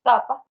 Kenapa?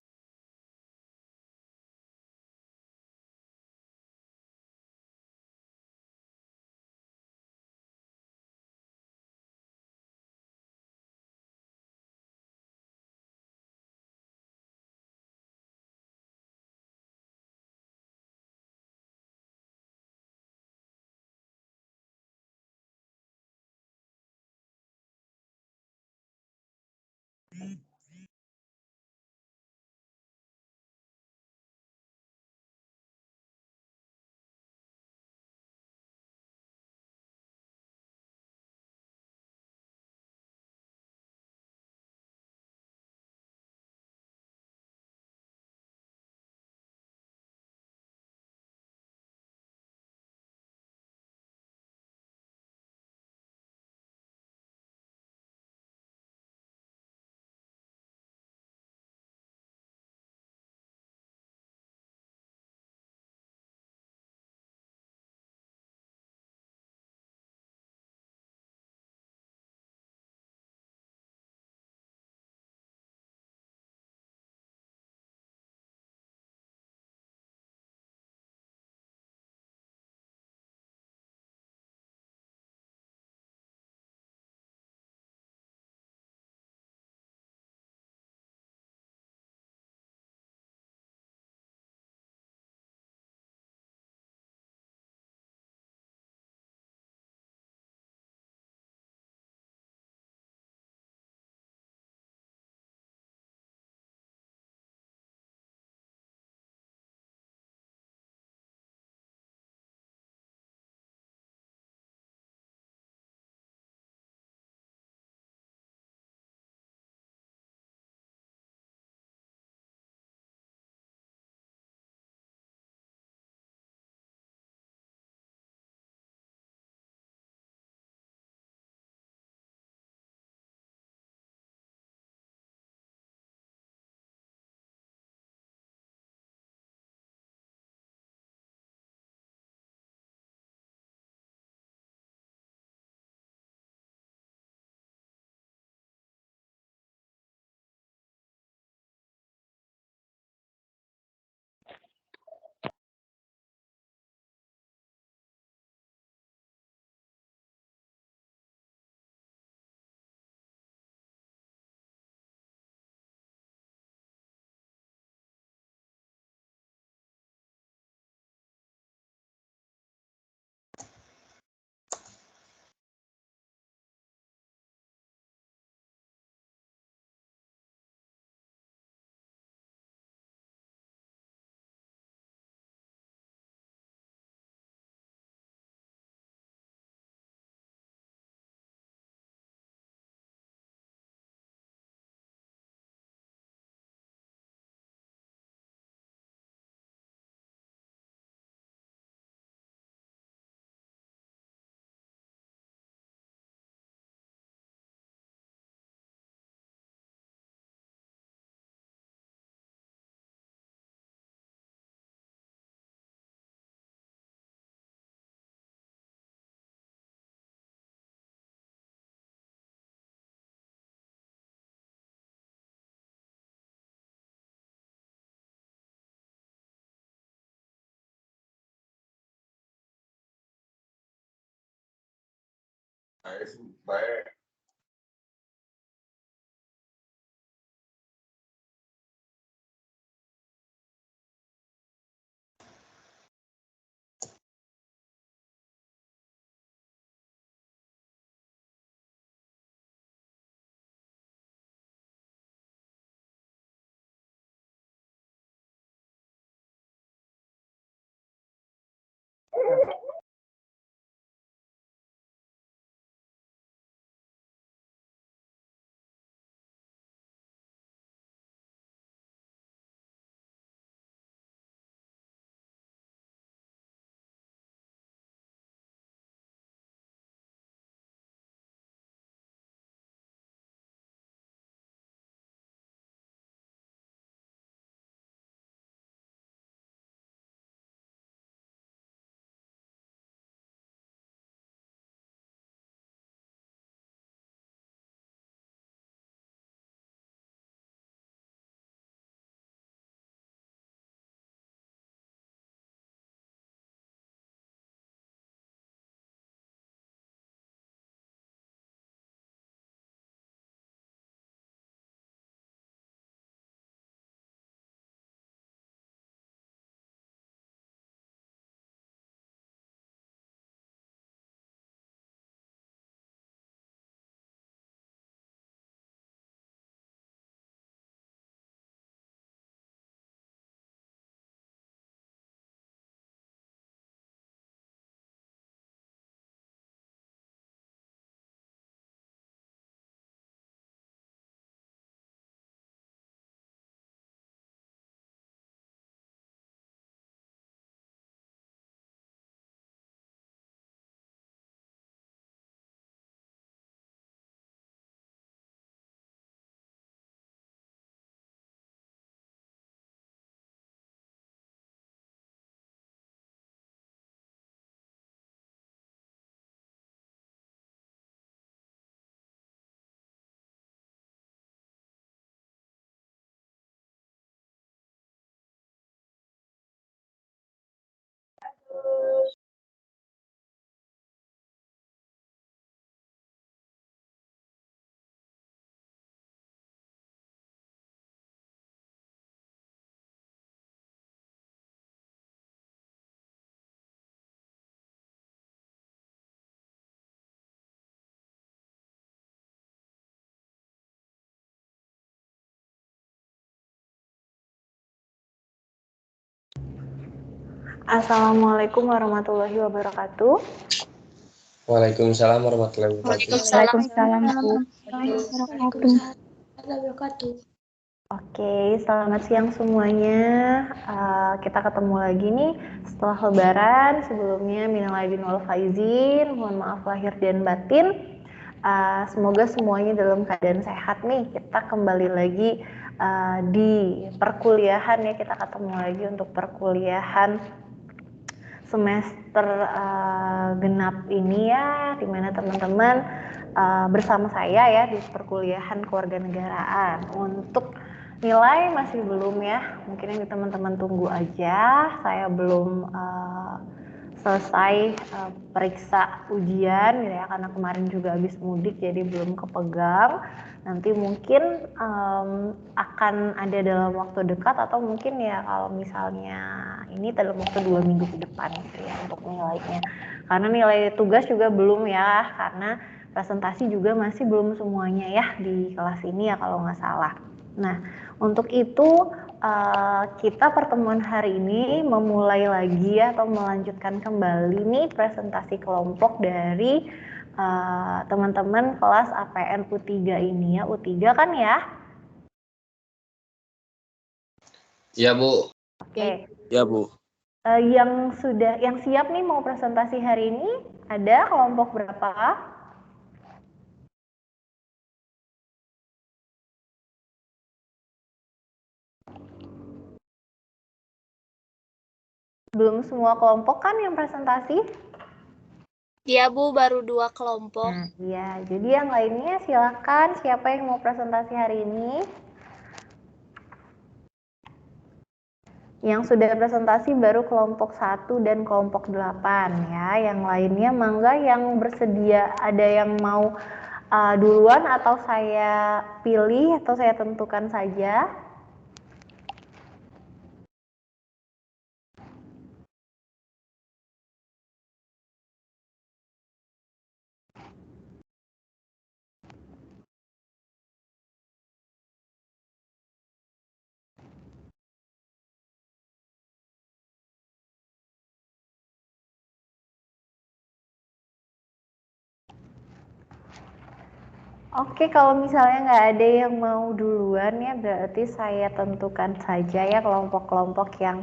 Assalamualaikum warahmatullahi wabarakatuh. Waalaikumsalam warahmatullahi wabarakatuh. Waalaikumsalam. Waalaikumsalam wabarakatuh. Oke, selamat siang semuanya. Kita ketemu lagi nih setelah Lebaran. Sebelumnya minal aidin wal faizin, mohon maaf lahir dan batin. Semoga semuanya dalam keadaan sehat nih. Kita kembali lagi di perkuliahan ya. Kita ketemu lagi untuk perkuliahan semester genap ini ya, dimana teman-teman bersama saya ya di perkuliahan kewarganegaraan. Untuk nilai masih belum ya, mungkin yang teman-teman tunggu aja. Saya belum selesai periksa ujian gitu ya, karena kemarin juga habis mudik jadi belum kepegang. Nanti mungkin akan ada dalam waktu dekat, atau mungkin ya kalau misalnya ini dalam waktu 2 minggu ke depan gitu ya untuk nilainya. Karena nilai tugas juga belum ya, karena presentasi juga masih belum semuanya ya di kelas ini ya kalau nggak salah. Nah, untuk itu kita pertemuan hari ini memulai lagi ya, atau melanjutkan kembali nih presentasi kelompok dari teman-teman kelas APN U3 ini ya. U3 kan ya? Ya, Bu. Oke. Ya, Bu. Yang siap nih mau presentasi hari ini ada kelompok berapa? Belum semua kelompok kan yang presentasi? Iya Bu, baru 2 kelompok. Iya, jadi yang lainnya silakan, siapa yang mau presentasi hari ini? Yang sudah presentasi baru kelompok 1 dan kelompok 8 ya. Yang lainnya mangga yang bersedia, ada yang mau duluan atau saya pilih atau saya tentukan saja? Oke, kalau misalnya nggak ada yang mau duluan ya, berarti saya tentukan saja ya kelompok-kelompok yang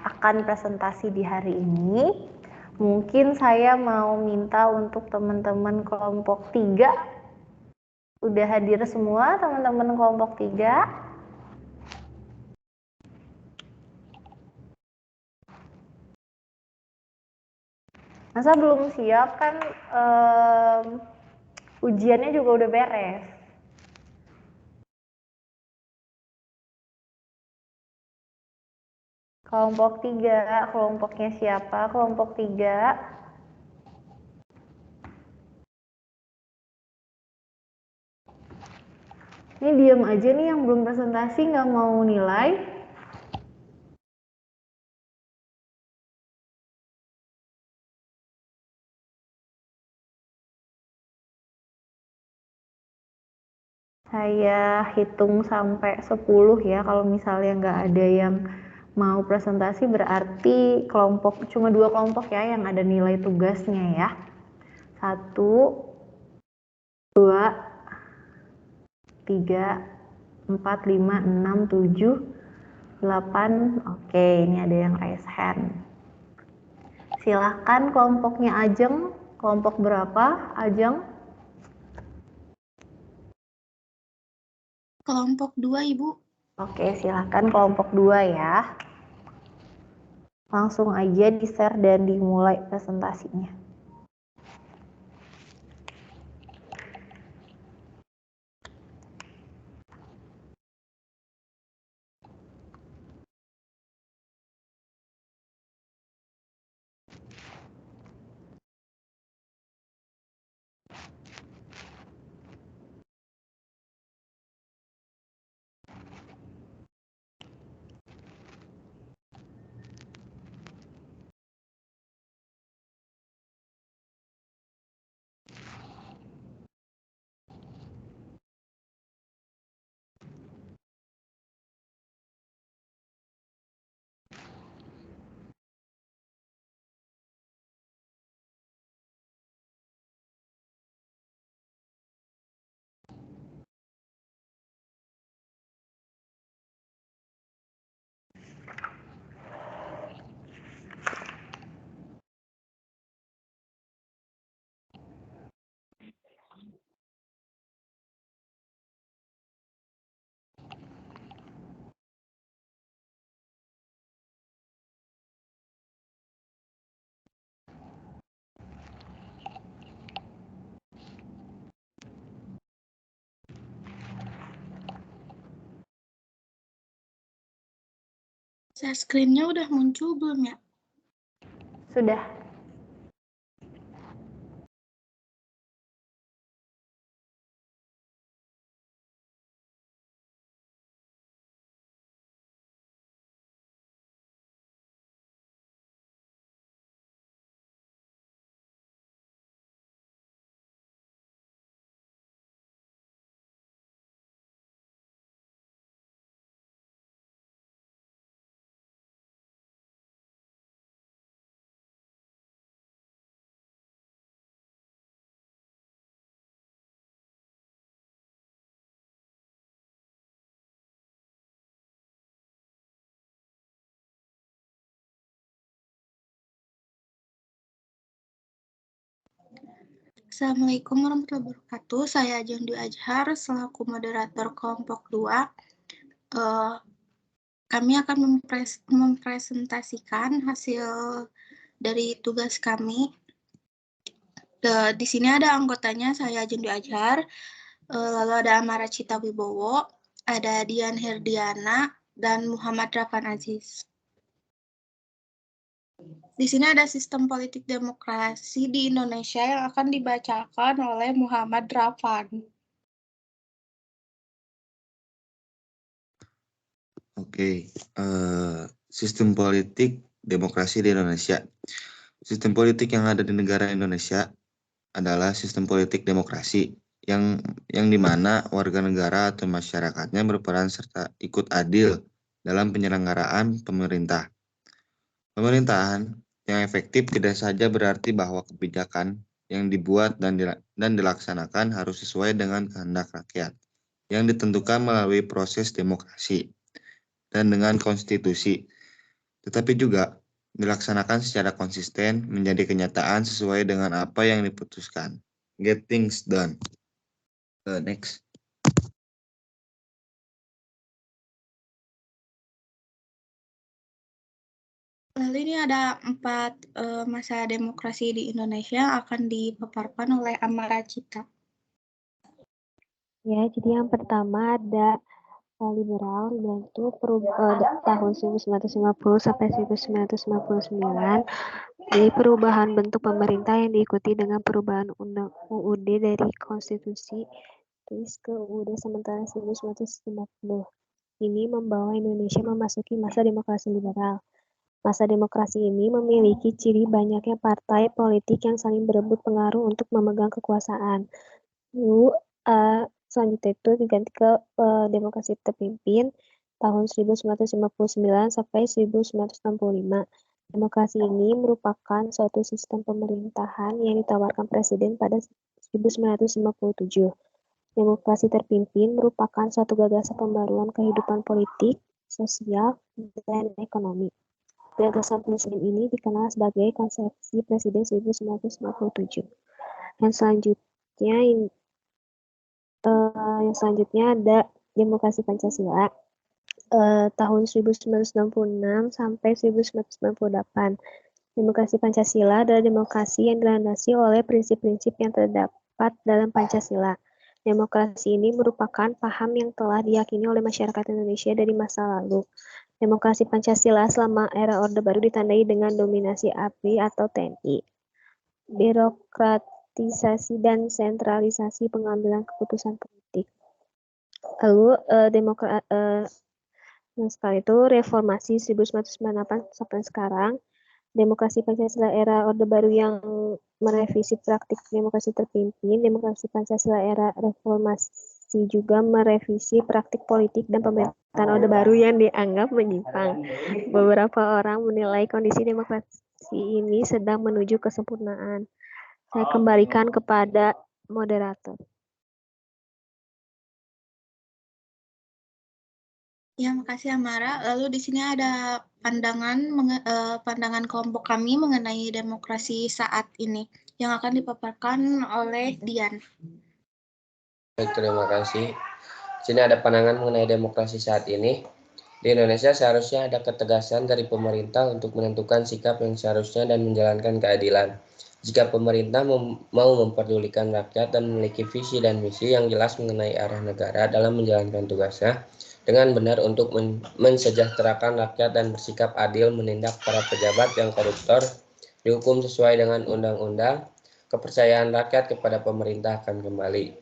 akan presentasi di hari ini. Mungkin saya mau minta untuk teman-teman kelompok 3. Udah hadir semua teman-teman kelompok 3? Masa belum siap kan? Ujiannya juga udah beres. Kelompok 3, kelompoknya siapa? Kelompok 3. Ini diam aja nih yang belum presentasi, nggak mau nilai. Saya hitung sampai 10 ya, kalau misalnya nggak ada yang mau presentasi berarti cuma 2 kelompok ya yang ada nilai tugasnya ya. 1, 2, 3, 4, 5, 6, 7, 8. Oke, ini ada yang raise hand. Silahkan kelompoknya Ajeng, kelompok berapa Ajeng? Kelompok 2 Ibu. Oke, silahkan kelompok 2 ya. Langsung aja di-share dan dimulai presentasinya. Share screen-nya udah muncul belum ya? Sudah. Assalamualaikum warahmatullahi wabarakatuh. Saya Jondi Ajhar selaku moderator kelompok 2. Kami akan mempresentasikan hasil dari tugas kami. Di sini ada anggotanya, saya Jondi Ajhar, lalu ada Amara Cita Wibowo, ada Dian Herdiana, dan Muhammad Rafan Aziz. Di sini ada sistem politik demokrasi di Indonesia yang akan dibacakan oleh Muhammad Rafan. Oke, sistem politik demokrasi di Indonesia. Sistem politik yang ada di negara Indonesia adalah sistem politik demokrasi yang dimana warga negara atau masyarakatnya berperan serta ikut adil dalam penyelenggaraan pemerintah. Pemerintahan yang efektif tidak saja berarti bahwa kebijakan yang dibuat dan dilaksanakan harus sesuai dengan kehendak rakyat yang ditentukan melalui proses demokrasi dan dengan konstitusi, tetapi juga dilaksanakan secara konsisten menjadi kenyataan sesuai dengan apa yang diputuskan. Get things done. Next. Lalu ini ada 4 masa demokrasi di Indonesia yang akan dipaparkan oleh Amara Cita. Ya, jadi yang pertama ada liberal, yaitu tahun 1950 sampai 1959. Jadi perubahan bentuk pemerintah yang diikuti dengan perubahan undang UUD dari konstitusi terus ke UUD sementara 1950. Ini membawa Indonesia memasuki masa demokrasi liberal. Masa demokrasi ini memiliki ciri banyaknya partai politik yang saling berebut pengaruh untuk memegang kekuasaan. Lalu selanjutnya itu diganti ke demokrasi terpimpin tahun 1959 sampai 1965. Demokrasi ini merupakan suatu sistem pemerintahan yang ditawarkan presiden pada 1957. Demokrasi terpimpin merupakan suatu gagasan pembaruan kehidupan politik, sosial, dan ekonomi. Gagasan presiden ini dikenal sebagai konsepsi presiden 1957. Yang selanjutnya ada demokrasi Pancasila tahun 1966 sampai 1998. Demokrasi Pancasila adalah demokrasi yang dilandasi oleh prinsip-prinsip yang terdapat dalam Pancasila. Demokrasi ini merupakan paham yang telah diyakini oleh masyarakat Indonesia dari masa lalu. Demokrasi Pancasila selama era Orde Baru ditandai dengan dominasi ABRI atau TNI. Birokratisasi dan sentralisasi pengambilan keputusan politik. Lalu setelah itu reformasi 1998 sampai sekarang, demokrasi Pancasila era Orde Baru yang merevisi praktik demokrasi terpimpin, demokrasi Pancasila era reformasi juga merevisi praktik politik dan pemerintahan Orde Baru yang dianggap menyimpang. Beberapa orang menilai kondisi demokrasi ini sedang menuju kesempurnaan. Saya kembalikan kepada moderator. Ya, makasih Amara. Lalu di sini ada pandangan kelompok kami mengenai demokrasi saat ini yang akan dipaparkan oleh Dian. Baik, terima kasih. Di sini ada pandangan mengenai demokrasi saat ini. Di Indonesia seharusnya ada ketegasan dari pemerintah untuk menentukan sikap yang seharusnya dan menjalankan keadilan. Jika pemerintah mau memperdulikan rakyat dan memiliki visi dan misi yang jelas mengenai arah negara dalam menjalankan tugasnya, dengan benar untuk mensejahterakan rakyat dan bersikap adil menindak para pejabat yang koruptor, dihukum sesuai dengan undang-undang, kepercayaan rakyat kepada pemerintah akan kembali.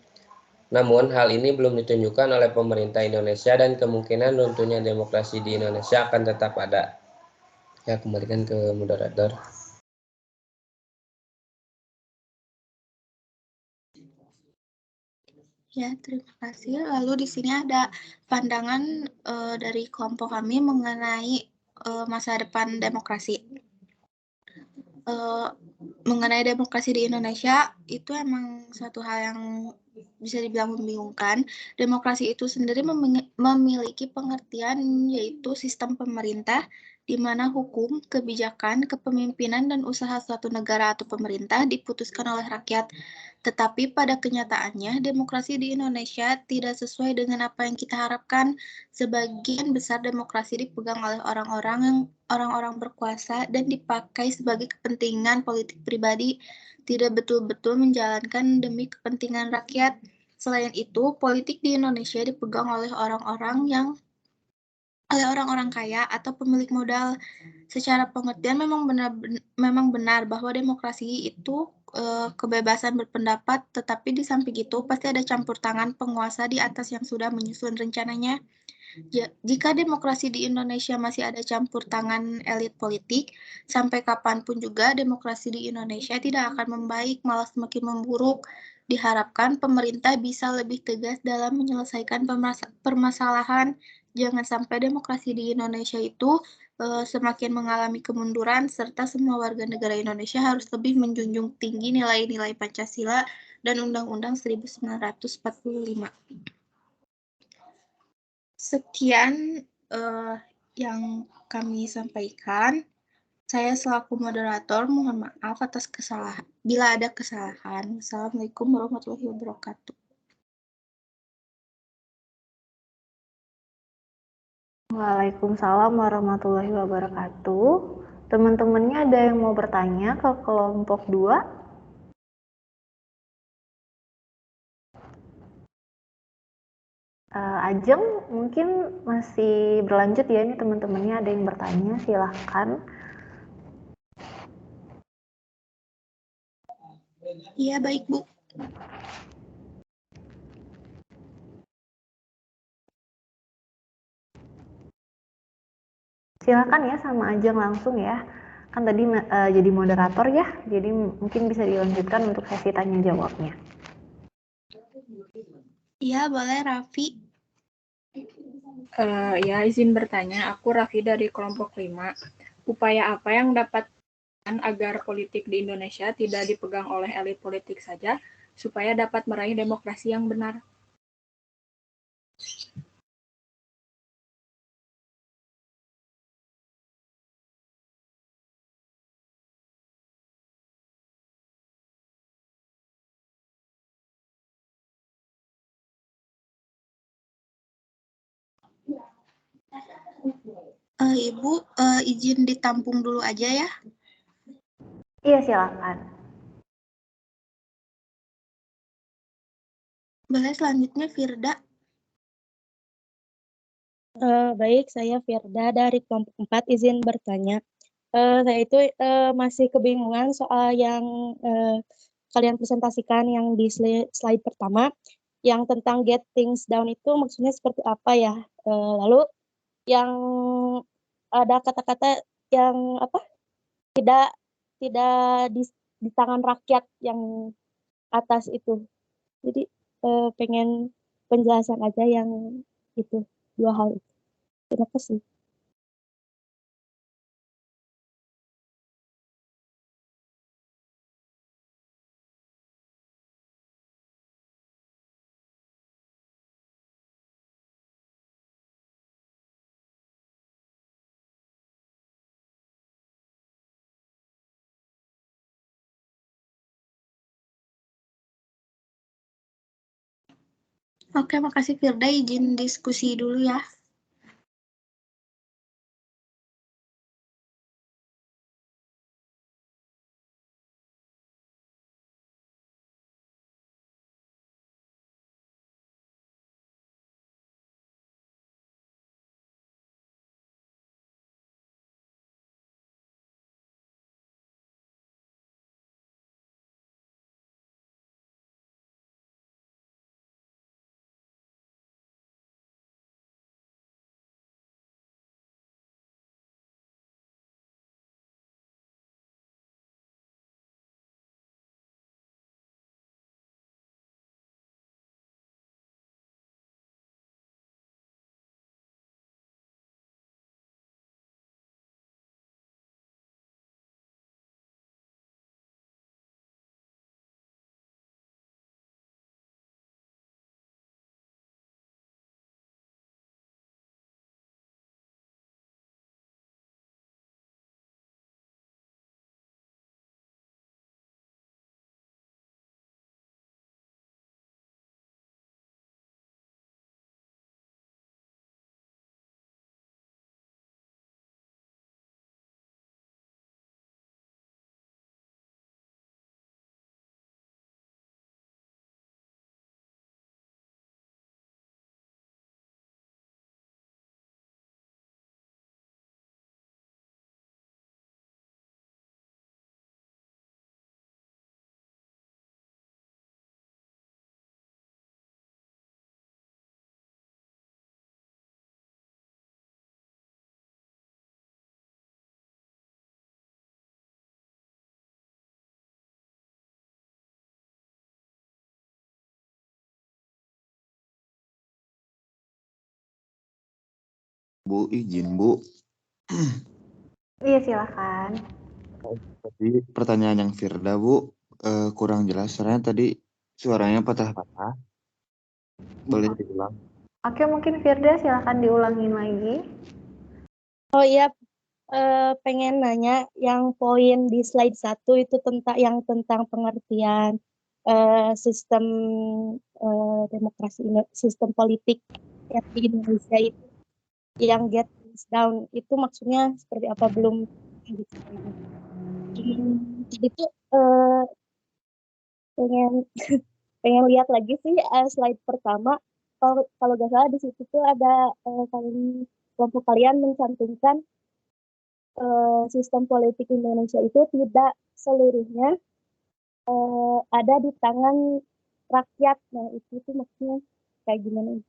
Namun, hal ini belum ditunjukkan oleh pemerintah Indonesia dan kemungkinan runtuhnya demokrasi di Indonesia akan tetap ada. Ya, kembalikan ke moderator. Ya, terima kasih. Lalu di sini ada pandangan dari kelompok kami mengenai masa depan demokrasi. Mengenai demokrasi di Indonesia, itu emang suatu hal yang bisa dibilang membingungkan. Demokrasi itu sendiri memiliki pengertian yaitu sistem pemerintah di mana hukum, kebijakan, kepemimpinan, dan usaha suatu negara atau pemerintah diputuskan oleh rakyat. Tetapi pada kenyataannya, demokrasi di Indonesia tidak sesuai dengan apa yang kita harapkan. Sebagian besar demokrasi dipegang oleh orang-orang berkuasa dan dipakai sebagai kepentingan politik pribadi, tidak betul-betul menjalankan demi kepentingan rakyat. Selain itu, politik di Indonesia dipegang oleh orang-orang kaya atau pemilik modal. Secara pengertian memang benar bahwa demokrasi itu kebebasan berpendapat, tetapi di samping itu pasti ada campur tangan penguasa di atas yang sudah menyusun rencananya. Jika demokrasi di Indonesia masih ada campur tangan elit politik, sampai kapanpun juga demokrasi di Indonesia tidak akan membaik, malah semakin memburuk. Diharapkan pemerintah bisa lebih tegas dalam menyelesaikan permasalahan. Jangan sampai demokrasi di Indonesia itu semakin mengalami kemunduran, serta semua warga negara Indonesia harus lebih menjunjung tinggi nilai-nilai Pancasila dan Undang-Undang 1945. Sekian yang kami sampaikan. Saya selaku moderator mohon maaf atas kesalahan. Bila ada kesalahan. Assalamualaikum warahmatullahi wabarakatuh. Waalaikumsalam warahmatullahi wabarakatuh. Teman-temannya ada yang mau bertanya ke kelompok 2? Ajeng mungkin masih berlanjut ya, ini teman-temannya ada yang bertanya, silahkan. Iya, baik Bu. Silakan ya sama Ajeng langsung ya. Kan tadi jadi moderator ya, jadi mungkin bisa dilanjutkan untuk sesi tanya jawabnya. Iya, boleh Raffi. Ya, izin bertanya. Aku Raffi dari kelompok 5. Upaya apa yang dapat agar politik di Indonesia tidak dipegang oleh elit politik saja, supaya dapat meraih demokrasi yang benar? Ibu, izin ditampung dulu aja ya. Iya, silakan. Boleh selanjutnya Firda. Baik, saya Firda dari kelompok 4, izin bertanya. Saya itu masih kebingungan soal yang kalian presentasikan yang di slide pertama, yang tentang get things done itu maksudnya seperti apa ya? Lalu yang ada kata-kata yang apa? Tidak di tangan rakyat yang atas itu. Jadi pengen penjelasan aja yang itu, dua hal itu. Terima kasih. Oke, makasih Firda. Izin diskusi dulu ya. Bu, izin Bu. Iya, silakan. Tadi pertanyaan yang Firda Bu kurang jelas, soalnya tadi suaranya patah-patah. Boleh diulang? Oke, mungkin Firda silakan diulangin lagi. Oh iya, pengen nanya yang poin di slide 1 itu tentang pengertian sistem demokrasi, sistem politik yang di Indonesia itu yang get things down itu maksudnya seperti apa, belum gitu. Jadi tuh pengen pengen lihat lagi sih slide pertama, kalau nggak salah di situ tuh ada kelompok kalian mencantumkan sistem politik Indonesia itu tidak seluruhnya ada di tangan rakyat. Nah, itu tuh maksudnya kayak gimana?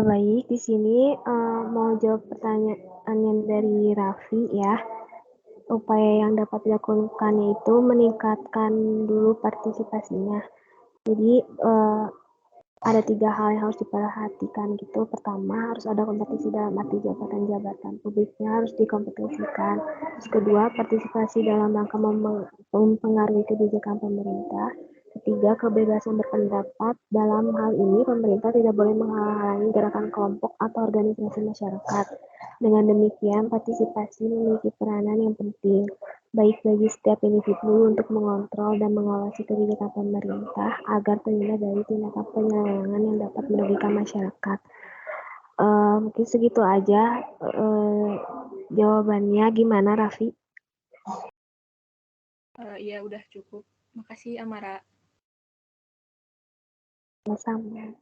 Baik, di sini mau jawab pertanyaan yang dari Raffi ya. Upaya yang dapat dilakukan itu meningkatkan dulu partisipasinya. Jadi ada 3 hal yang harus diperhatikan gitu. Pertama, harus ada kompetisi dalam arti jabatan-jabatan publiknya harus dikompetisikan. Terus kedua, partisipasi dalam rangka mempengaruhi kebijakan pemerintah. Ketiga, kebebasan berpendapat. Dalam hal ini, pemerintah tidak boleh menghalangi gerakan kelompok atau organisasi masyarakat. Dengan demikian, partisipasi memiliki peranan yang penting, baik bagi setiap individu untuk mengontrol dan mengawasi kebijakan pemerintah agar terhindar dari tindakan penyelewengan yang dapat merugikan masyarakat. Mungkin segitu aja jawabannya. Gimana, Raffi? Iya, udah cukup. Makasih, Amara. Sama-sama.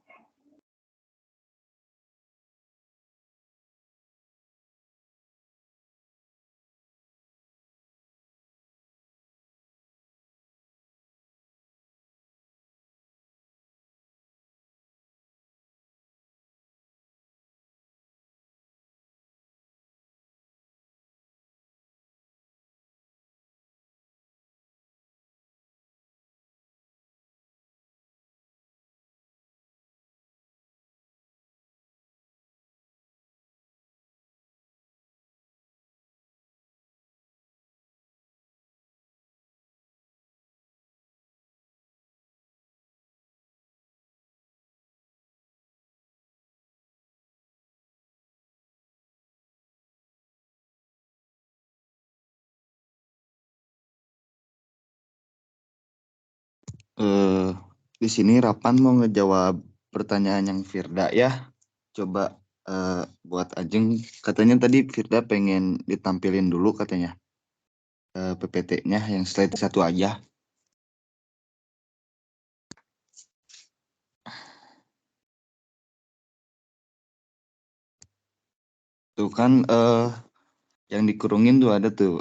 Di sini Rapan mau ngejawab pertanyaan yang Firda ya. Coba buat Ajeng, katanya tadi Firda pengen ditampilin dulu katanya PPT-nya yang slide 1 aja. Tuh kan yang dikurungin tuh ada tuh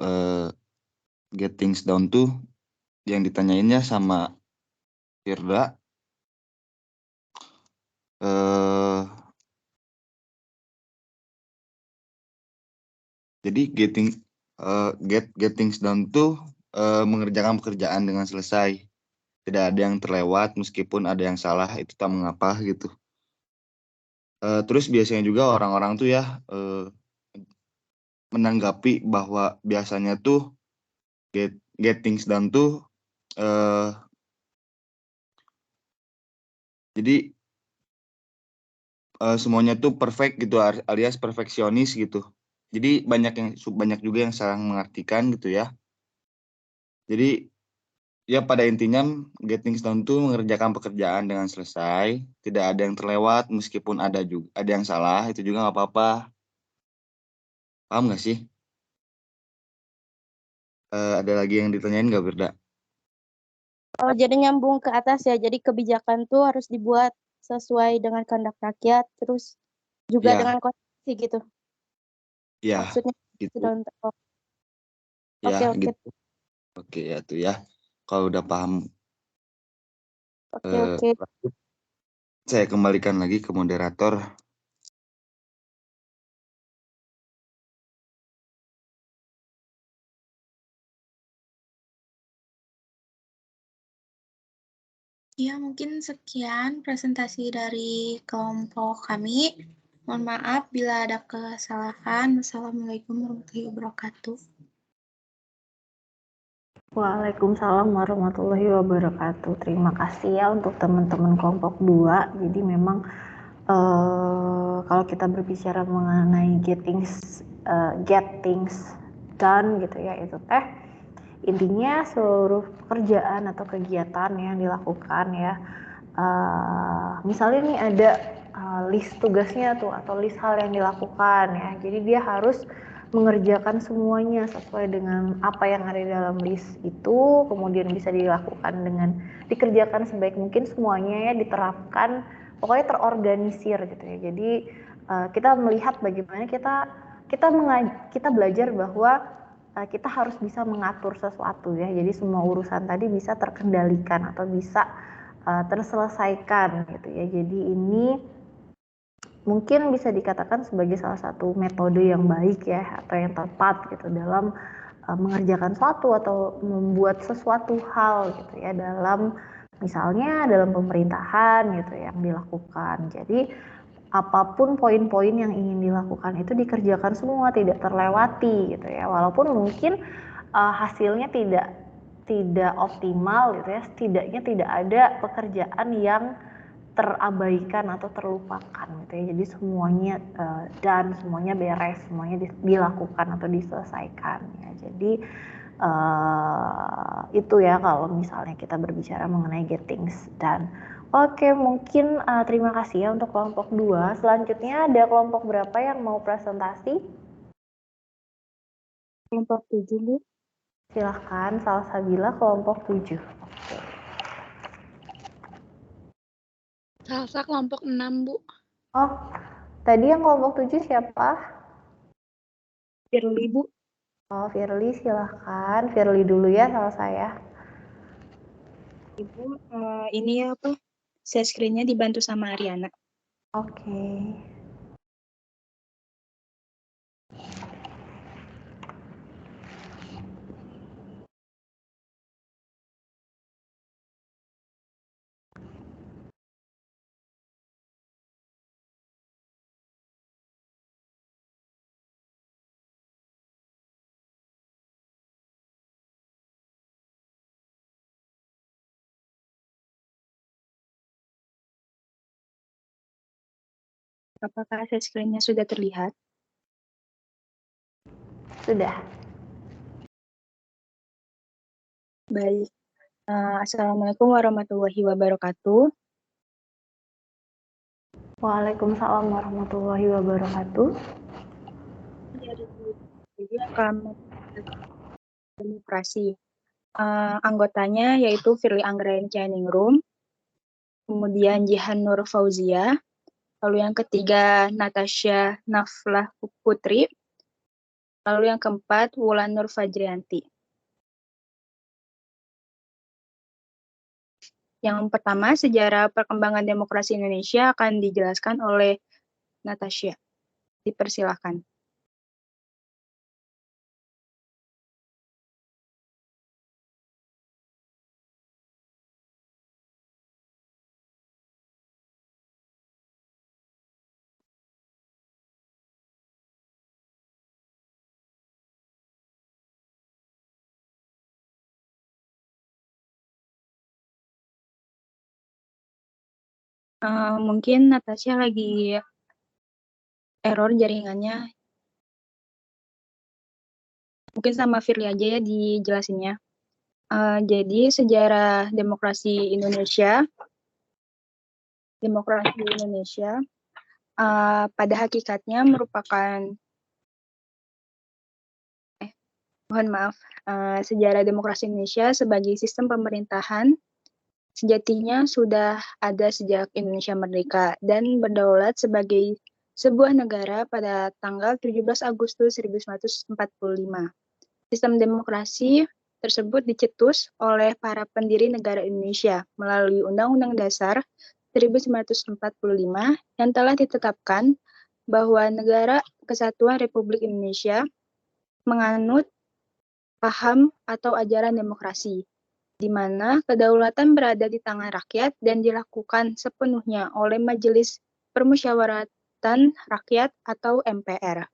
get things down tuh yang ditanyainnya sama Firda. Jadi get things done tuh mengerjakan pekerjaan dengan selesai. Tidak ada yang terlewat meskipun ada yang salah, itu tak mengapa gitu. Terus biasanya juga orang-orang tuh ya menanggapi bahwa biasanya tuh get things done tuh jadi semuanya tuh perfect gitu, alias perfeksionis gitu. Jadi banyak juga yang salah mengartikan gitu ya. Jadi ya pada intinya get things done tuh mengerjakan pekerjaan dengan selesai, tidak ada yang terlewat meskipun ada yang salah, itu juga nggak apa-apa. Paham nggak sih? Ada lagi yang ditanyain nggak, Berda? Oh, jadi nyambung ke atas ya. Jadi kebijakan tuh harus dibuat sesuai dengan kehendak rakyat, terus juga Ya, dengan konstitusi gitu. ya, Maksudnya gitu. sudah untuk Ya, oke, oke. gitu. Oke ya tuh ya. Kalau udah paham, Oke, oke. saya kembalikan lagi ke moderator. Ya, mungkin sekian presentasi dari kelompok kami. Mohon maaf bila ada kesalahan. Wassalamualaikum warahmatullahi wabarakatuh. Waalaikumsalam warahmatullahi wabarakatuh. Terima kasih ya untuk teman-teman kelompok 2. Jadi memang kalau kita berbicara mengenai get things done gitu ya, itu intinya seluruh pekerjaan atau kegiatan yang dilakukan ya. Misalnya nih ada list tugasnya tuh atau list hal yang dilakukan ya. Jadi dia harus mengerjakan semuanya sesuai dengan apa yang ada di dalam list itu, kemudian bisa dikerjakan sebaik mungkin semuanya ya, diterapkan, pokoknya terorganisir gitu ya. Jadi kita melihat bagaimana kita belajar bahwa kita harus bisa mengatur sesuatu ya. Jadi semua urusan tadi bisa terkendalikan atau bisa terselesaikan gitu ya. Jadi ini mungkin bisa dikatakan sebagai salah satu metode yang baik ya, atau yang tepat gitu dalam mengerjakan sesuatu atau membuat sesuatu hal gitu ya, misalnya dalam pemerintahan gitu yang dilakukan. Jadi apapun poin-poin yang ingin dilakukan itu dikerjakan semua, tidak terlewati gitu ya, walaupun mungkin hasilnya tidak optimal gitu ya, setidaknya tidak ada pekerjaan yang terabaikan atau terlupakan gitu ya. Jadi semuanya dan semuanya beres, semuanya dilakukan atau diselesaikan ya. Jadi itu ya kalau misalnya kita berbicara mengenai get things done. Oke, mungkin terima kasih ya untuk kelompok 2. Selanjutnya ada kelompok berapa yang mau presentasi? Kelompok 7, Bu. Silahkan, Salsabila kelompok 7. Salsa kelompok 6, Bu. Oh, tadi yang kelompok 7 siapa? Firly, Bu. Oh, Firly, silahkan. Firly dulu ya sama saya. Ibu, ini ya apa? Share screen-nya dibantu sama Ariana. Oke. Apakah share screen-nya sudah terlihat? Sudah. Baik. Assalamualaikum warahmatullahi wabarakatuh. Waalaikumsalam warahmatullahi wabarakatuh. Jadi akan demokrasi. Anggotanya yaitu Firly Anggraeni Ningrum, kemudian Jihan Nur Fauzia, lalu yang ketiga Natasha Naflah Putri, lalu yang keempat Wulan Nur Fajrianti. Yang pertama, sejarah perkembangan demokrasi Indonesia akan dijelaskan oleh Natasha. Dipersilakan. Mungkin Natasha lagi error jaringannya. Mungkin sama Firly aja ya dijelasinnya. Jadi sejarah demokrasi Indonesia pada hakikatnya merupakan sejarah demokrasi Indonesia sebagai sistem pemerintahan sejatinya sudah ada sejak Indonesia merdeka dan berdaulat sebagai sebuah negara pada tanggal 17 Agustus 1945. Sistem demokrasi tersebut dicetus oleh para pendiri negara Indonesia melalui Undang-Undang Dasar 1945 yang telah ditetapkan bahwa Negara Kesatuan Republik Indonesia menganut paham atau ajaran demokrasi, di mana kedaulatan berada di tangan rakyat dan dilakukan sepenuhnya oleh Majelis Permusyawaratan Rakyat atau MPR.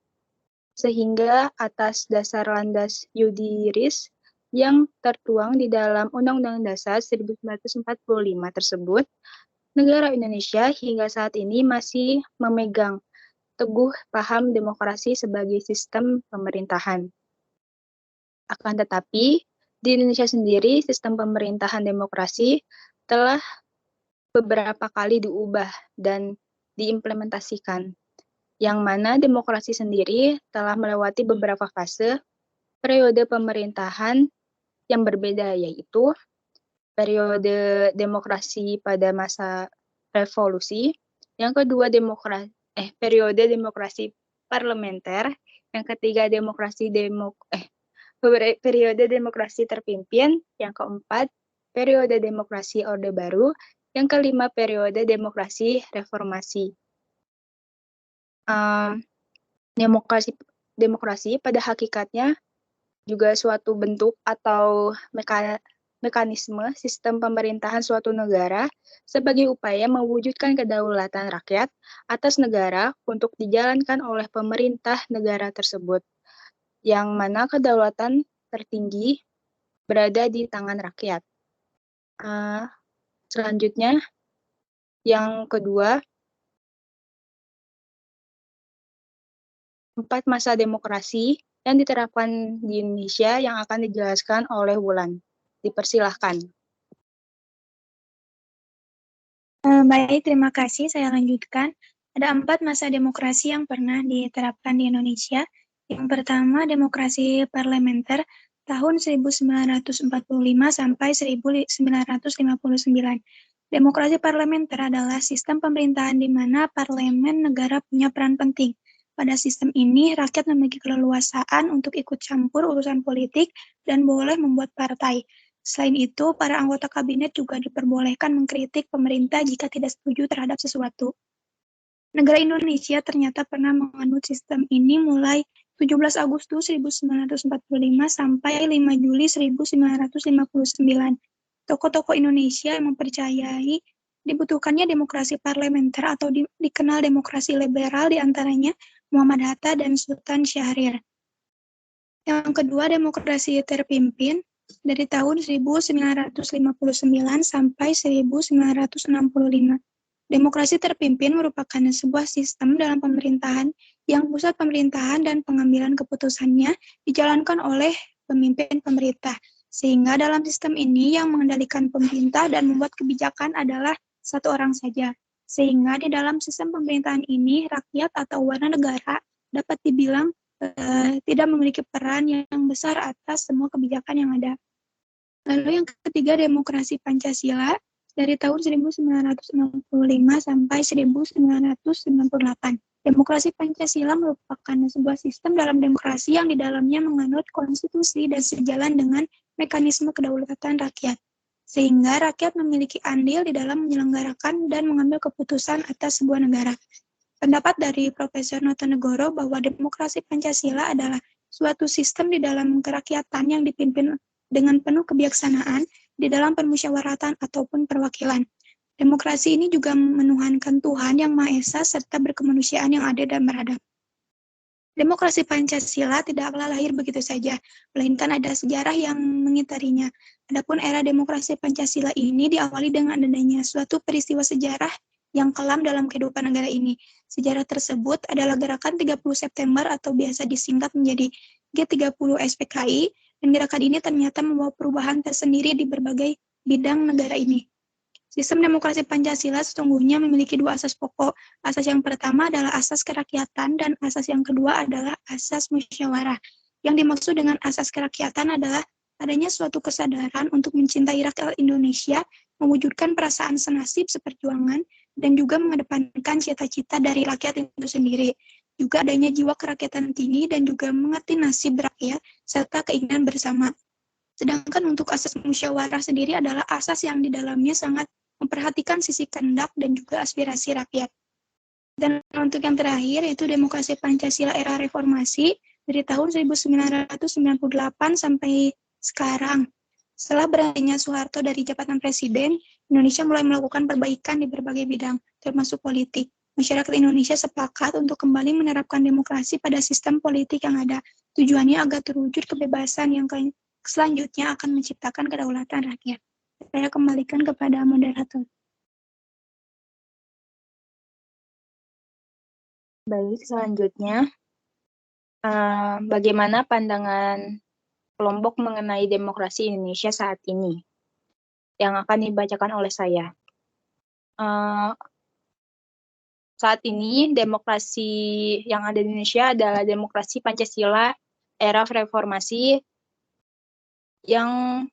Sehingga atas dasar landas yudiris yang tertuang di dalam Undang-Undang Dasar 1945 tersebut, negara Indonesia hingga saat ini masih memegang teguh paham demokrasi sebagai sistem pemerintahan. Akan tetapi, di Indonesia sendiri, sistem pemerintahan demokrasi telah beberapa kali diubah dan diimplementasikan, yang mana demokrasi sendiri telah melewati beberapa fase periode pemerintahan yang berbeda, yaitu periode demokrasi pada masa revolusi, yang kedua periode demokrasi parlementer, yang ketiga periode demokrasi terpimpin, yang keempat periode demokrasi Orde Baru, yang kelima periode demokrasi reformasi. Demokrasi pada hakikatnya juga suatu bentuk atau mekanisme sistem pemerintahan suatu negara sebagai upaya mewujudkan kedaulatan rakyat atas negara untuk dijalankan oleh pemerintah negara tersebut, yang mana kedaulatan tertinggi berada di tangan rakyat. Selanjutnya, yang kedua, 4 masa demokrasi yang diterapkan di Indonesia yang akan dijelaskan oleh Wulan. Dipersilahkan. Baik, terima kasih. Saya lanjutkan. Ada 4 masa demokrasi yang pernah diterapkan di Indonesia. Yang pertama, demokrasi parlementer tahun 1945 sampai 1959. Demokrasi parlementer adalah sistem pemerintahan di mana parlemen negara punya peran penting. Pada sistem ini, rakyat memiliki keleluasaan untuk ikut campur urusan politik dan boleh membuat partai. Selain itu, para anggota kabinet juga diperbolehkan mengkritik pemerintah jika tidak setuju terhadap sesuatu. Negara Indonesia ternyata pernah menganut sistem ini mulai 17 Agustus 1945 sampai 5 Juli 1959. Tokoh-tokoh Indonesia yang mempercayai dibutuhkannya demokrasi parlementer atau dikenal demokrasi liberal, diantaranya Muhammad Hatta dan Sultan Syahrir. Yang kedua, demokrasi terpimpin dari tahun 1959 sampai 1965. Demokrasi terpimpin merupakan sebuah sistem dalam pemerintahan yang pusat pemerintahan dan pengambilan keputusannya dijalankan oleh pemimpin pemerintah. Sehingga dalam sistem ini yang mengendalikan pemerintah dan membuat kebijakan adalah satu orang saja. Sehingga di dalam sistem pemerintahan ini, rakyat atau warga negara dapat dibilang tidak memiliki peran yang besar atas semua kebijakan yang ada. Lalu yang ketiga, demokrasi Pancasila dari tahun 1965 sampai 1998. Demokrasi Pancasila merupakan sebuah sistem dalam demokrasi yang di dalamnya menganut konstitusi dan sejalan dengan mekanisme kedaulatan rakyat. Sehingga rakyat memiliki andil di dalam menyelenggarakan dan mengambil keputusan atas sebuah negara. Pendapat dari Profesor Notonegoro bahwa demokrasi Pancasila adalah suatu sistem di dalam kerakyatan yang dipimpin dengan penuh kebijaksanaan di dalam permusyawaratan ataupun perwakilan. Demokrasi ini juga menuhankan Tuhan Yang Maha Esa serta berkemanusiaan yang adil dan beradab. Demokrasi Pancasila tidaklah lahir begitu saja, melainkan ada sejarah yang mengitarinya. Adapun era demokrasi Pancasila ini diawali dengan adanya suatu peristiwa sejarah yang kelam dalam kehidupan negara ini. Sejarah tersebut adalah gerakan 30 September atau biasa disingkat menjadi G30 SPKI, dan gerakan ini ternyata membawa perubahan tersendiri di berbagai bidang negara ini. Sistem demokrasi Pancasila sesungguhnya memiliki 2 asas pokok. Asas yang pertama adalah asas kerakyatan dan asas yang kedua adalah asas musyawarah. Yang dimaksud dengan asas kerakyatan adalah adanya suatu kesadaran untuk mencintai rakyat Indonesia, mewujudkan perasaan senasib seperjuangan, dan juga mengedepankan cita-cita dari rakyat itu sendiri. Juga adanya jiwa kerakyatan tinggi dan juga mengerti nasib rakyat serta keinginan bersama. Sedangkan untuk asas musyawarah sendiri adalah asas yang di dalamnya sangat memperhatikan sisi kehendak dan juga aspirasi rakyat. Dan untuk yang terakhir yaitu demokrasi Pancasila era reformasi dari tahun 1998 sampai sekarang. Setelah berhentinya Soeharto dari jabatan presiden, Indonesia mulai melakukan perbaikan di berbagai bidang, termasuk politik. Masyarakat Indonesia sepakat untuk kembali menerapkan demokrasi pada sistem politik yang ada. Tujuannya agar terwujud kebebasan yang selanjutnya akan menciptakan kedaulatan rakyat. Saya kembalikan kepada moderator. Baik, selanjutnya, bagaimana pandangan kelompok mengenai demokrasi Indonesia saat ini? Yang akan dibacakan oleh saya. Saat ini, demokrasi yang ada di Indonesia adalah demokrasi Pancasila era reformasi yang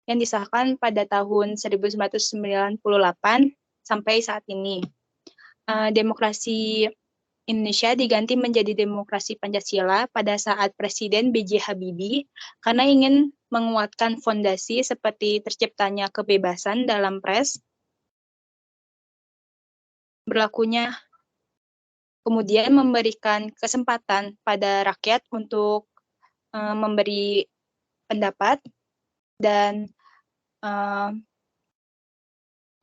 disahkan pada tahun 1998 sampai saat ini. Demokrasi Indonesia diganti menjadi demokrasi Pancasila pada saat Presiden B.J. Habibie karena ingin menguatkan fondasi seperti terciptanya kebebasan dalam pers, berlakunya, kemudian memberikan kesempatan pada rakyat untuk memberi pendapat, dan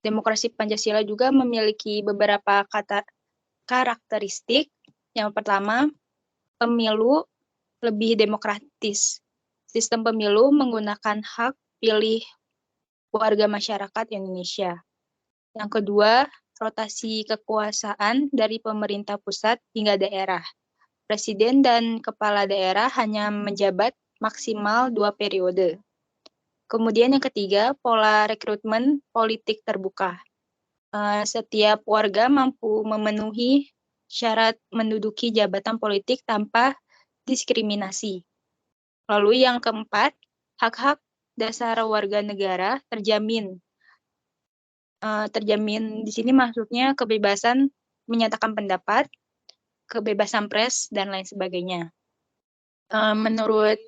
demokrasi Pancasila juga memiliki beberapa karakteristik. Yang pertama, pemilu lebih demokratis. Sistem pemilu menggunakan hak pilih warga masyarakat Indonesia. Yang kedua, rotasi kekuasaan dari pemerintah pusat hingga daerah. Presiden dan kepala daerah hanya menjabat maksimal 2 periode. Kemudian yang ketiga, pola rekrutmen politik terbuka. Setiap warga mampu memenuhi syarat menduduki jabatan politik tanpa diskriminasi. Lalu yang keempat, hak-hak dasar warga negara terjamin. Terjamin di sini maksudnya kebebasan menyatakan pendapat, kebebasan pers, dan lain sebagainya. Menurut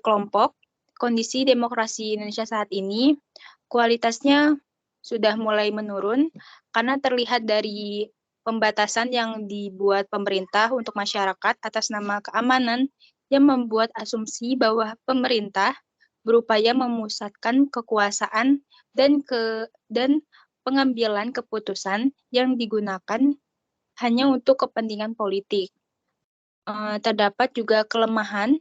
kelompok, kondisi demokrasi Indonesia saat ini kualitasnya sudah mulai menurun karena terlihat dari pembatasan yang dibuat pemerintah untuk masyarakat atas nama keamanan yang membuat asumsi bahwa pemerintah berupaya memusatkan kekuasaan dan pengambilan keputusan yang digunakan hanya untuk kepentingan politik. Terdapat juga kelemahan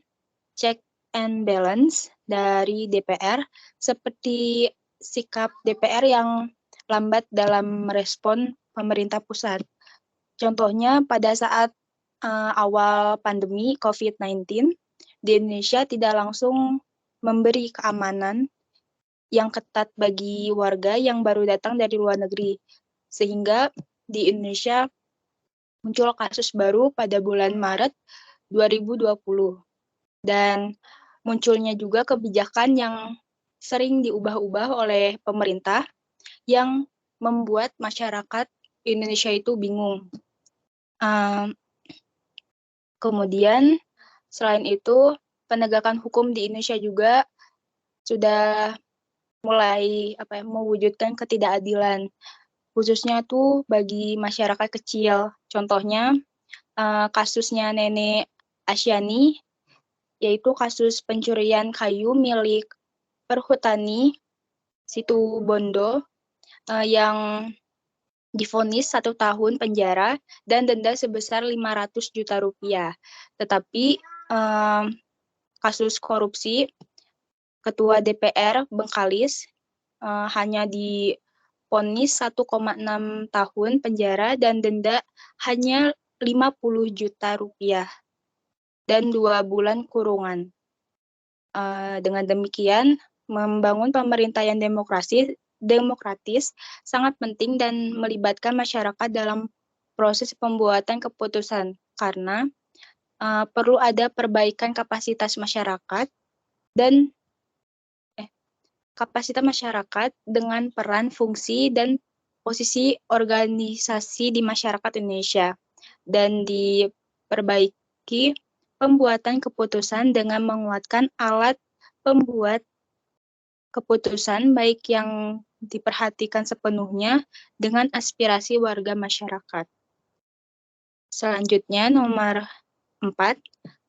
check and balance dari DPR, seperti sikap DPR yang lambat dalam merespon pemerintah pusat. Contohnya pada saat awal pandemi COVID-19, di Indonesia tidak langsung memberi keamanan yang ketat bagi warga yang baru datang dari luar negeri, sehingga di Indonesia muncul kasus baru pada bulan Maret 2020. Dan munculnya juga kebijakan yang sering diubah-ubah oleh pemerintah yang membuat masyarakat Indonesia itu bingung. Kemudian selain itu, penegakan hukum di Indonesia juga sudah mulai mewujudkan ketidakadilan, khususnya tuh bagi masyarakat kecil. Contohnya kasusnya Nenek Asyani, yaitu kasus pencurian kayu milik perhutani Situ Bondo yang divonis 1 tahun penjara dan denda sebesar 500 juta rupiah. Tetapi kasus korupsi Ketua DPR Bengkalis hanya divonis 1,6 tahun penjara dan denda hanya 50 juta rupiah dan 2 bulan kurungan. Dengan demikian, membangun pemerintah yang demokratis sangat penting dan melibatkan masyarakat dalam proses pembuatan keputusan, karena perlu ada perbaikan kapasitas masyarakat dengan peran, fungsi, dan posisi organisasi di masyarakat Indonesia, dan diperbaiki pembuatan keputusan dengan menguatkan alat pembuat keputusan baik yang diperhatikan sepenuhnya dengan aspirasi warga masyarakat. Selanjutnya, nomor 4,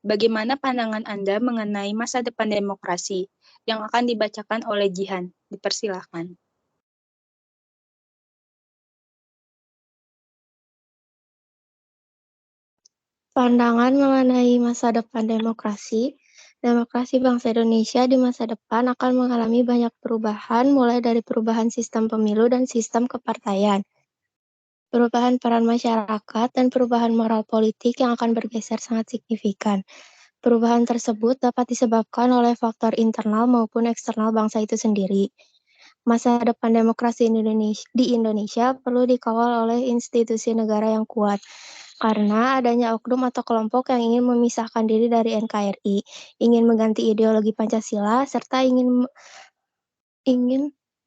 bagaimana pandangan Anda mengenai masa depan demokrasi yang akan dibacakan oleh Jihan? Dipersilahkan. Pandangan mengenai masa depan demokrasi bangsa Indonesia di masa depan akan mengalami banyak perubahan, mulai dari perubahan sistem pemilu dan sistem kepartaian, perubahan peran masyarakat, dan perubahan moral politik yang akan bergeser sangat signifikan. Perubahan tersebut dapat disebabkan oleh faktor internal maupun eksternal bangsa itu sendiri. Masa depan demokrasi di Indonesia perlu dikawal oleh institusi negara yang kuat, karena adanya oknum atau kelompok yang ingin memisahkan diri dari NKRI, ingin mengganti ideologi Pancasila, serta ingin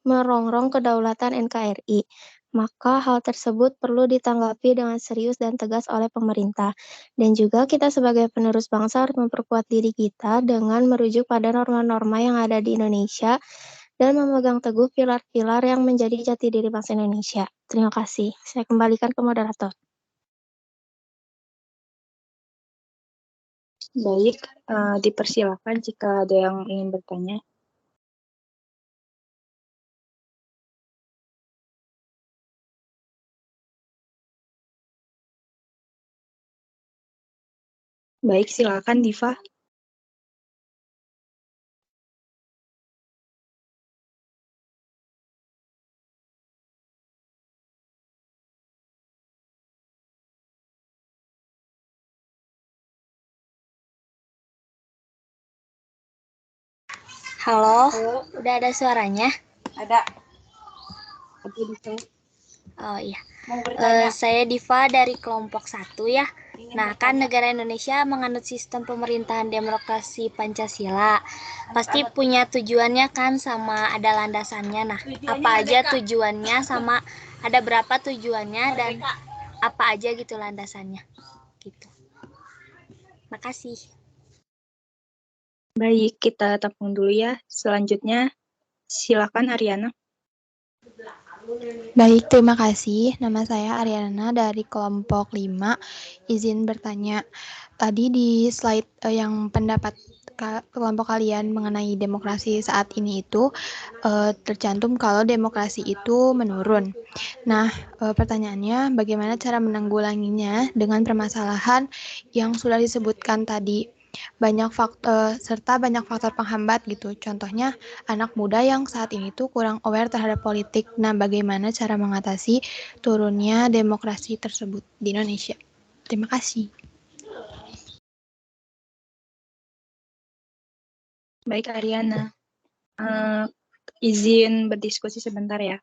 merongrong kedaulatan NKRI. Maka hal tersebut perlu ditanggapi dengan serius dan tegas oleh pemerintah. Dan juga kita sebagai penerus bangsa harus memperkuat diri kita dengan merujuk pada norma-norma yang ada di Indonesia dan memegang teguh pilar-pilar yang menjadi jati diri bangsa Indonesia. Terima kasih. Saya kembalikan ke moderator. Baik, dipersilakan jika ada yang ingin bertanya. Baik, silakan Diva. Halo, udah ada suaranya? Ada. Oh iya. Mau bertanya? Saya Diva dari kelompok 1 ya. Nah, kan negara Indonesia menganut sistem pemerintahan demokrasi Pancasila. Pasti punya tujuannya kan sama ada landasannya. Nah, apa aja tujuannya sama ada berapa tujuannya dan apa aja gitu landasannya. Gitu. Makasih. Baik, kita tampung dulu ya. Selanjutnya, silakan Ariana. Baik, terima kasih. Nama saya Ariana dari kelompok 5. Izin bertanya, tadi di slide yang pendapat kelompok kalian mengenai demokrasi saat ini itu tercantum kalau demokrasi itu menurun. Nah, pertanyaannya bagaimana cara menanggulanginya dengan permasalahan yang sudah disebutkan tadi? Banyak faktor serta banyak faktor penghambat gitu. Contohnya anak muda yang saat ini tuh kurang aware terhadap politik. Nah, bagaimana cara mengatasi turunnya demokrasi tersebut di Indonesia? Terima kasih. Baik, Ariana. Izin berdiskusi sebentar ya.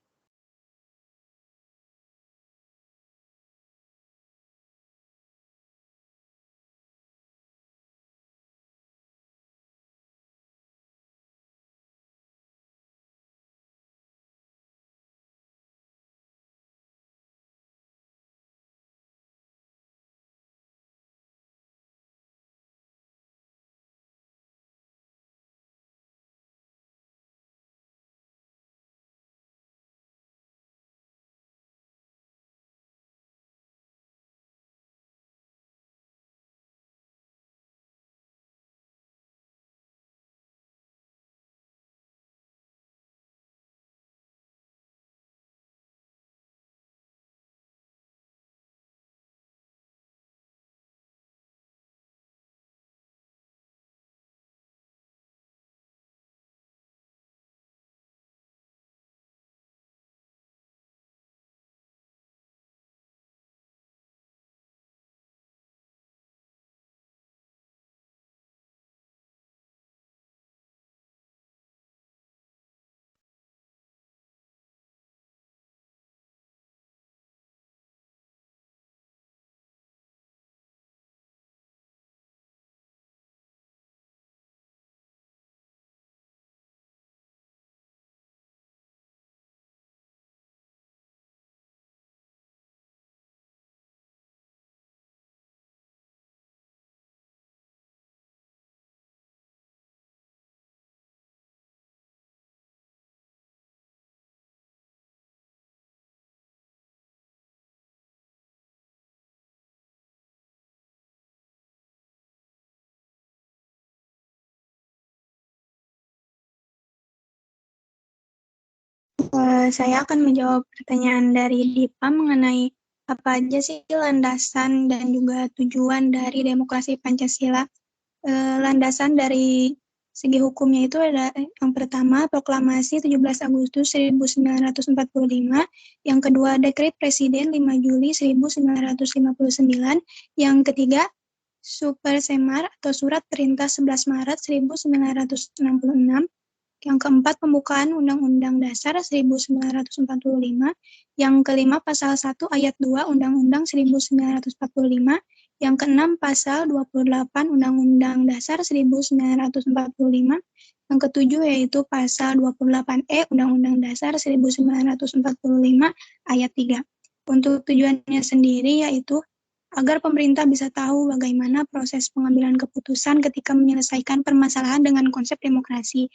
Saya akan menjawab pertanyaan dari Dipa mengenai apa aja sih landasan dan juga tujuan dari demokrasi Pancasila. Landasan dari segi hukumnya itu ada yang pertama Proklamasi 17 Agustus 1945, yang kedua Dekret Presiden 5 Juli 1959, yang ketiga Supersemar atau Surat Perintah 11 Maret 1966, yang keempat, pembukaan Undang-Undang Dasar 1945. Yang kelima, Pasal 1 Ayat 2 Undang-Undang 1945. Yang keenam, Pasal 28 Undang-Undang Dasar 1945. Yang ketujuh, yaitu Pasal 28E Undang-Undang Dasar 1945 Ayat 3. Untuk tujuannya sendiri, yaitu agar pemerintah bisa tahu bagaimana proses pengambilan keputusan ketika menyelesaikan permasalahan dengan konsep demokrasi.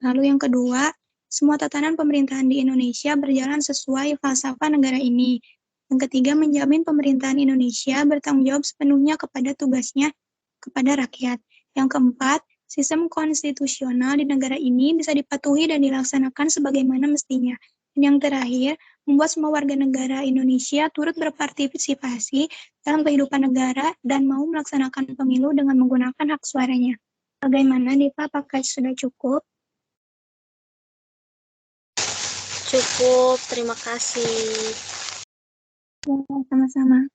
Lalu yang kedua, semua tatanan pemerintahan di Indonesia berjalan sesuai falsafah negara ini. Yang ketiga, menjamin pemerintahan Indonesia bertanggung jawab sepenuhnya kepada tugasnya kepada rakyat. Yang keempat, sistem konstitusional di negara ini bisa dipatuhi dan dilaksanakan sebagaimana mestinya. Dan yang terakhir, membuat semua warga negara Indonesia turut berpartisipasi dalam kehidupan negara dan mau melaksanakan pemilu dengan menggunakan hak suaranya. Bagaimana, Diva? Apakah sudah cukup? Cukup, terima kasih. Sama-sama.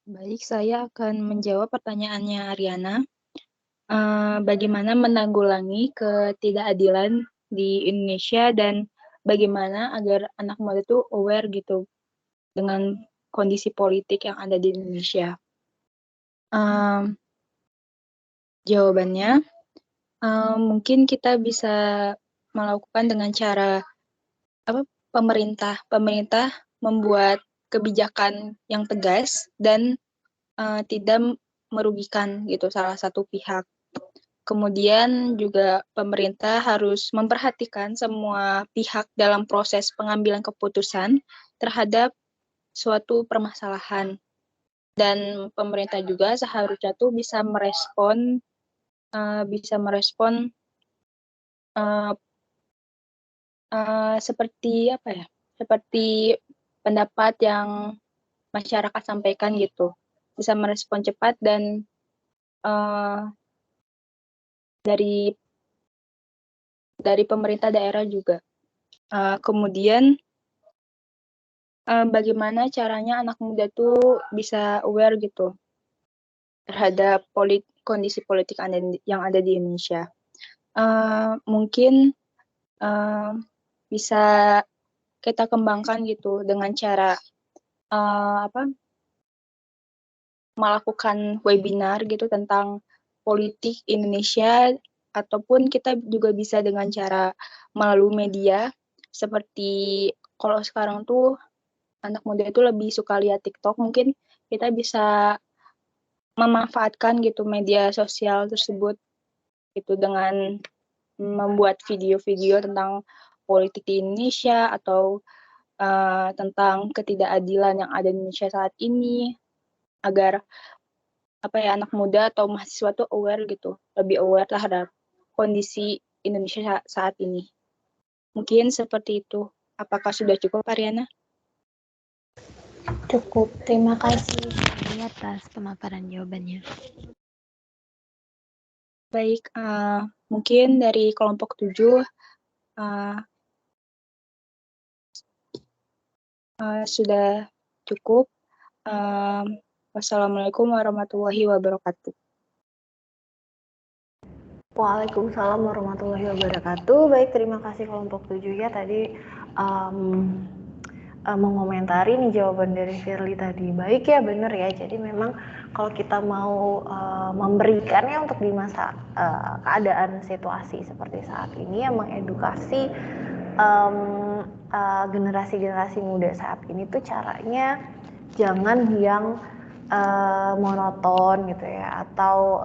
Baik, saya akan menjawab pertanyaannya Ariana. Bagaimana menanggulangi ketidakadilan di Indonesia dan bagaimana agar anak muda itu aware gitu dengan kondisi politik yang ada di Indonesia. Jawabannya, mungkin kita bisa melakukan dengan cara pemerintah membuat kebijakan yang tegas dan tidak merugikan gitu salah satu pihak. Kemudian juga pemerintah harus memperhatikan semua pihak dalam proses pengambilan keputusan terhadap suatu permasalahan. Dan pemerintah juga seharusnya tuh bisa merespon seperti apa ya? Seperti pendapat yang masyarakat sampaikan gitu. Bisa merespon cepat dan dari pemerintah daerah juga. Kemudian bagaimana caranya anak muda tuh bisa aware gitu terhadap kondisi politik yang ada di Indonesia. Mungkin bisa kita kembangkan gitu dengan cara melakukan webinar gitu tentang politik Indonesia, ataupun kita juga bisa dengan cara melalui media seperti kalau sekarang tuh anak muda itu lebih suka lihat TikTok, mungkin kita bisa memanfaatkan gitu media sosial tersebut gitu dengan membuat video-video tentang politik di Indonesia atau tentang ketidakadilan yang ada di Indonesia saat ini, agar anak muda atau mahasiswa tuh aware gitu, lebih aware terhadap kondisi Indonesia saat ini. Mungkin seperti itu. Apakah sudah cukup, Ariana? Cukup. Terima kasih atas pemaparan jawabannya. Baik, mungkin dari kelompok 7 sudah cukup. Wassalamualaikum warahmatullahi wabarakatuh. Waalaikumsalam warahmatullahi wabarakatuh. Baik, terima kasih kelompok 7 ya tadi mengomentari nih jawaban dari Firly tadi. Baik ya, bener ya. Jadi memang kalau kita mau memberikannya untuk di masa keadaan situasi seperti saat ini, yang mengedukasi generasi-generasi muda saat ini tuh caranya jangan yang monoton gitu ya, atau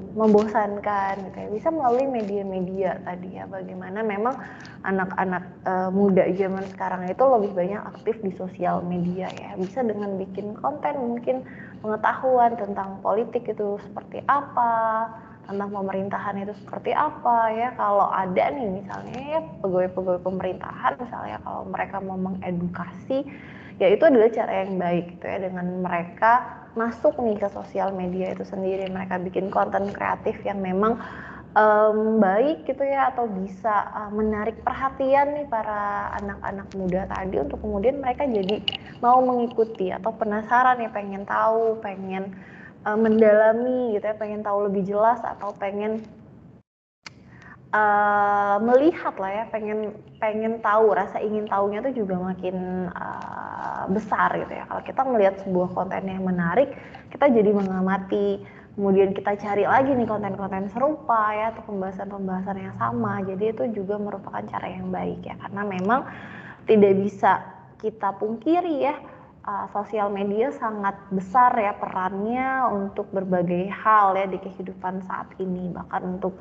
membosankan gitu ya. Bisa melalui media-media tadi ya, bagaimana memang anak-anak muda zaman sekarang itu lebih banyak aktif di sosial media ya. Bisa dengan bikin konten mungkin pengetahuan tentang politik itu seperti apa, tentang pemerintahan itu seperti apa ya. Kalau ada nih misalnya ya pegawai-pegawai pemerintahan misalnya, kalau mereka mau mengedukasi ya itu adalah cara yang baik gitu ya, dengan mereka masuk nih ke sosial media itu sendiri, mereka bikin konten kreatif yang memang baik gitu ya, atau bisa menarik perhatian nih para anak-anak muda tadi untuk kemudian mereka jadi mau mengikuti atau penasaran ya, pengen tahu, pengen mendalami gitu ya, pengen tahu lebih jelas atau pengen melihat lah ya, pengen tahu, rasa ingin tahunya tuh juga makin besar gitu ya. Kalau kita melihat sebuah konten yang menarik, kita jadi mengamati, kemudian kita cari lagi nih konten-konten serupa ya, atau pembahasan-pembahasan yang sama. Jadi itu juga merupakan cara yang baik ya, karena memang tidak bisa kita pungkiri ya, sosial media sangat besar ya perannya untuk berbagai hal ya di kehidupan saat ini, bahkan untuk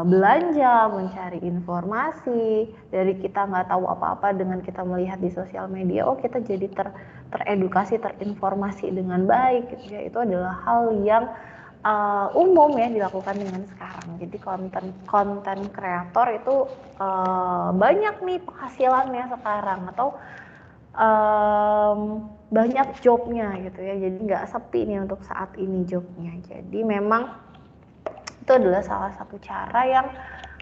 belanja, mencari informasi. Dari kita nggak tahu apa-apa, dengan kita melihat di sosial media, oh kita jadi teredukasi, terinformasi dengan baik gitu ya. Itu adalah hal yang umum ya dilakukan dengan sekarang. Jadi konten kreator itu banyak nih penghasilannya sekarang, atau banyak jobnya gitu ya. Jadi nggak sepi nih untuk saat ini jobnya. Jadi memang itu adalah salah satu cara yang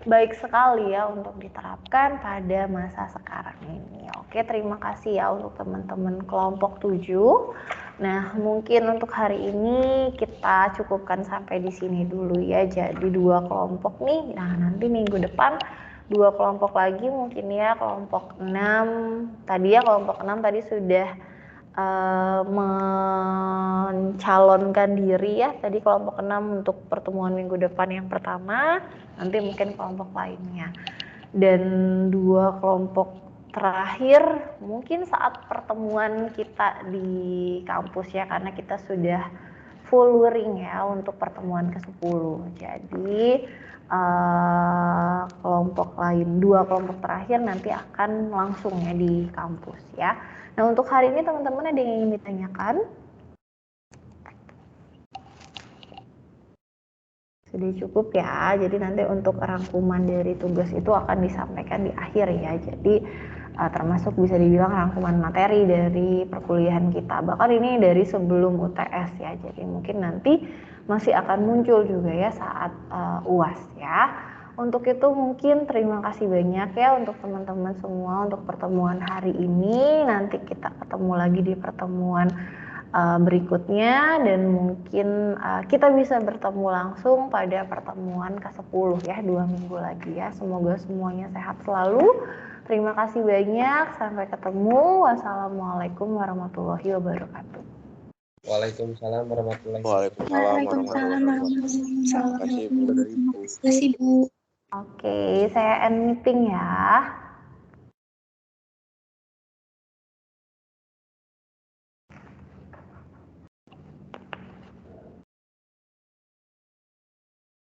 baik sekali ya untuk diterapkan pada masa sekarang ini. Oke, terima kasih ya untuk teman-teman kelompok 7. Nah, mungkin untuk hari ini kita cukupkan sampai di sini dulu ya. Jadi 2 kelompok nih. Nah, nanti minggu depan 2 kelompok lagi mungkin ya, kelompok 6. Tadi ya kelompok 6 tadi sudah mencalonkan diri ya, tadi kelompok 6 untuk pertemuan minggu depan yang pertama, nanti mungkin kelompok lainnya. Dan 2 kelompok terakhir mungkin saat pertemuan kita di kampus ya, karena kita sudah full luring ya untuk pertemuan ke-10. Jadi kelompok lain, 2 kelompok terakhir nanti akan langsung ya di kampus ya. Nah, untuk hari ini teman-teman ada yang ingin ditanyakan? Sudah cukup ya, jadi nanti untuk rangkuman dari tugas itu akan disampaikan di akhir ya. Jadi termasuk bisa dibilang rangkuman materi dari perkuliahan kita. Bahkan ini dari sebelum UTS ya, jadi mungkin nanti masih akan muncul juga ya saat UAS ya. Untuk itu mungkin terima kasih banyak ya untuk teman-teman semua untuk pertemuan hari ini. Nanti kita ketemu lagi di pertemuan berikutnya dan mungkin kita bisa bertemu langsung pada pertemuan ke-10 ya, 2 minggu lagi ya. Semoga semuanya sehat selalu. Terima kasih banyak. Sampai ketemu. Wassalamualaikum warahmatullahi wabarakatuh. Waalaikumsalam warahmatullahi wabarakatuh. Waalaikumsalam warahmatullahi wabarakatuh. Terima kasih Bu. Oke, saya end meeting ya.